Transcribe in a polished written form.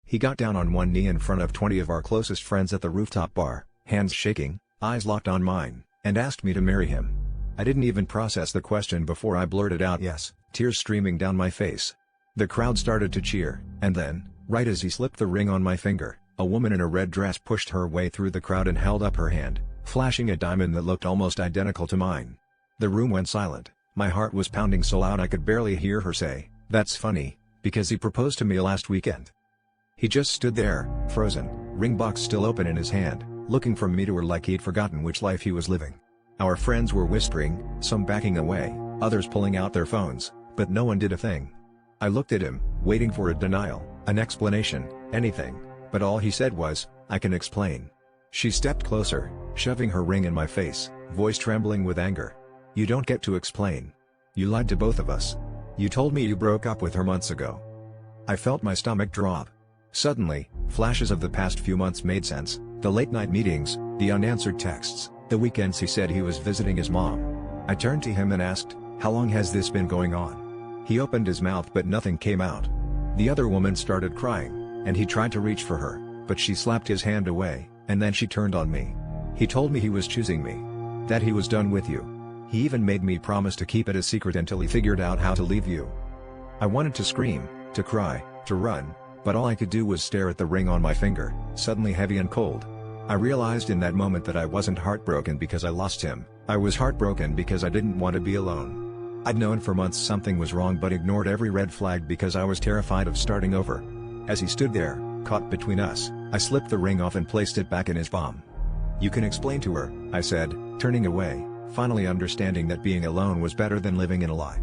He got down on one knee in front of 20 of our closest friends at the rooftop bar, hands shaking, eyes locked on mine, and asked me to marry him. I didn't even process the question before I blurted out yes, tears streaming down my face. The crowd started to cheer, and then, right as he slipped the ring on my finger, a woman in a red dress pushed her way through the crowd and held up her hand, flashing a diamond that looked almost identical to mine. The room went silent. My heart was pounding so loud I could barely hear her say, "That's funny, because he proposed to me last weekend." He just stood there, frozen, ring box still open in his hand, looking from me to her like he'd forgotten which life he was living. Our friends were whispering, some backing away, others pulling out their phones, but no one did a thing. I looked at him, waiting for a denial, an explanation, anything, but all he said was, "I can explain." She stepped closer, shoving her ring in my face, voice trembling with anger. "You don't get to explain. You lied to both of us. You told me you broke up with her months ago." I felt my stomach drop. Suddenly, flashes of the past few months made sense, the late-night meetings, the unanswered texts, the weekends he said he was visiting his mom. I turned to him and asked, "How long has this been going on?" He opened his mouth but nothing came out. The other woman started crying, and he tried to reach for her, but she slapped his hand away, and then she turned on me. "He told me he was choosing me. That he was done with you. He even made me promise to keep it a secret until he figured out how to leave you." I wanted to scream, to cry, to run, but all I could do was stare at the ring on my finger, suddenly heavy and cold. I realized in that moment that I wasn't heartbroken because I lost him, I was heartbroken because I didn't want to be alone. I'd known for months something was wrong but ignored every red flag because I was terrified of starting over. As he stood there, caught between us, I slipped the ring off and placed it back in his palm. "You can explain to her," I said, turning away, finally understanding that being alone was better than living in a lie.